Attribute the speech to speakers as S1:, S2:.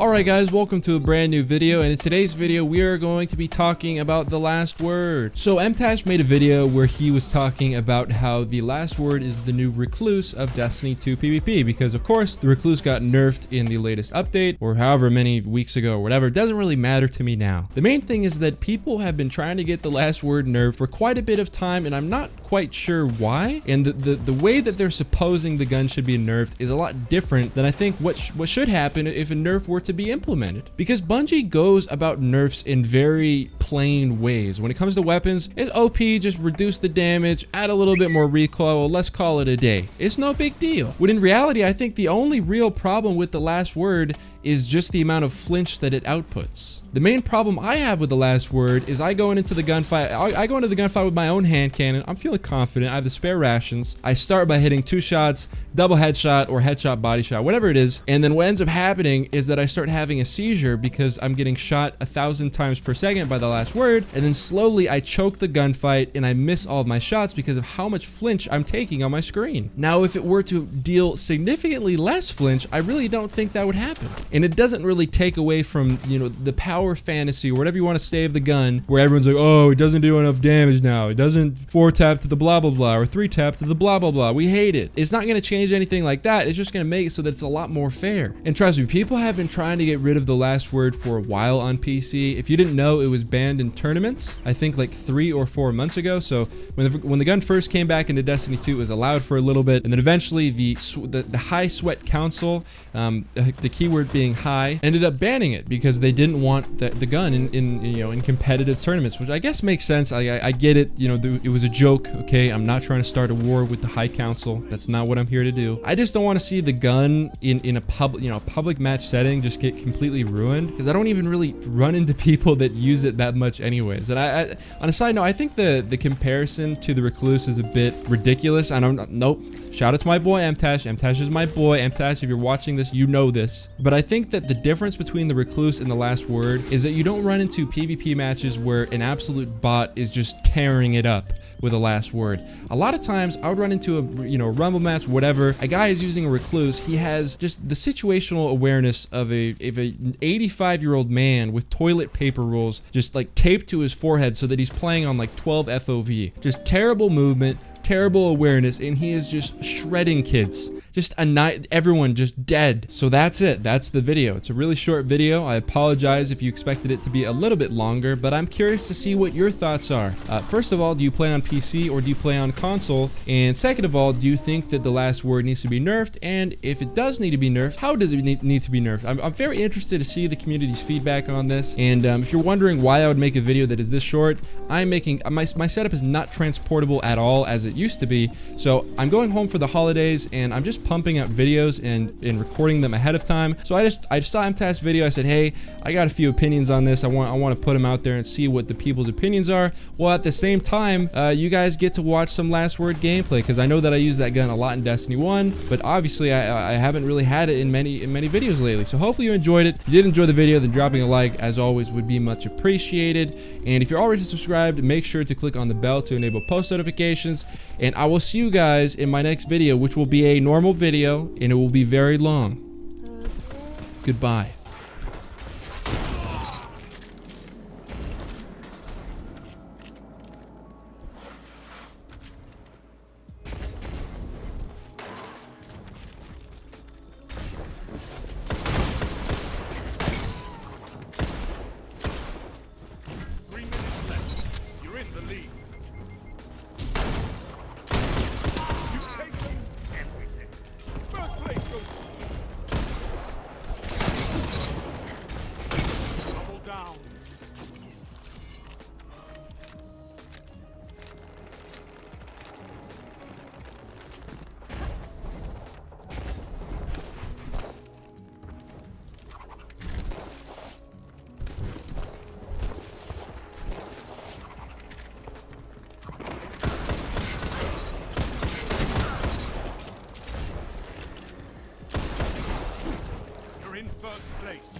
S1: Alright guys, welcome to a brand new video, and in today's video we are going to be talking about the last word. So Mtashed made a video where he was talking about how the last word is the new Recluse of Destiny 2 PvP, because of course the Recluse got nerfed in the latest update, or however many weeks ago or whatever. It doesn't really matter to me now. The main thing is that people have been trying to get the last word nerfed for quite a bit of time, and I'm not quite sure why. And the way that they're supposing the gun should be nerfed is a lot different than I think what should happen if a nerf were to be implemented. Because Bungie goes about nerfs in very plain ways. When it comes to weapons, it's OP, just reduce the damage, add a little bit more recoil, let's call it a day. It's no big deal. When in reality, I think the only real problem with the last word is just the amount of flinch that it outputs. The main problem I have with the last word is I go into the gunfight. I go into the gunfight with my own hand cannon. I'm feeling confident. I have the spare rations. I start by hitting 2 shots, double headshot or headshot body shot, whatever it is. And then what ends up happening is that I start having a seizure because I'm getting shot 1,000 times per second by the last word. And then slowly I choke the gunfight and I miss all of my shots because of how much flinch I'm taking on my screen. Now, if it were to deal significantly less flinch, I really don't think that would happen. And it doesn't really take away from, the power fantasy or whatever you want to say of the gun, where everyone's like, oh, it doesn't do enough damage now. It doesn't 4-tap to the blah, blah, blah, or 3-tap to the blah, blah, blah. We hate it. It's not going to change anything like that. It's just going to make it so that it's a lot more fair. And trust me, people have been trying to get rid of the last word for a while on PC. If you didn't know, it was banned in tournaments, I think like 3 or 4 months ago. So when the gun first came back into Destiny 2, it was allowed for a little bit. And then eventually the High Sweat Council, the keyword being high, ended up banning it because they didn't want the gun in competitive tournaments, which I guess makes sense. I get it. It was a joke. Okay, I'm not trying to start a war with the High Council. That's not what I'm here to do. I just don't want to see the gun in a public match setting just get completely ruined, because I don't even really run into people that use it that much anyways. And I on a side note, I think the comparison to the Recluse is a bit ridiculous. Nope. Shout out to my boy Mtashed. Mtashed is my boy. Mtashed, if you're watching this, you know this. But I think that the difference between the Recluse and the last word is that you don't run into PvP matches where an absolute bot is just tearing it up with a last word. A lot of times I would run into a rumble match, whatever. A guy is using a Recluse. He has just the situational awareness of an 85-year-old man with toilet paper rolls just like taped to his forehead so that he's playing on like 12 FOV. Just terrible movement, terrible awareness, and he is just shredding kids. Just everyone just dead. So that's it. That's the video. It's a really short video. I apologize if you expected it to be a little bit longer, but I'm curious to see what your thoughts are. First of all, do you play on PC or do you play on console? And second of all, do you think that the last word needs to be nerfed? And if it does need to be nerfed, how does it need to be nerfed? I'm very interested to see the community's feedback on this. And if you're wondering why I would make a video that is this short, I'm making my setup is not transportable at all as it used to be. So I'm going home for the holidays and I'm just pumping out videos and recording them ahead of time. So I just saw Mtashed's video. I said, hey, I got a few opinions on this. I want to put them out there and see what the people's opinions are. Well, at the same time, you guys get to watch some last word gameplay, because I know that I use that gun a lot in Destiny 1, but obviously I haven't really had it in many videos lately. So hopefully you enjoyed it. If you did enjoy the video, then dropping a like as always would be much appreciated. And if you're already subscribed, make sure to click on the bell to enable post notifications. And I will see you guys in my next video, which will be a normal video, and it will be very long. Goodbye.
S2: First place.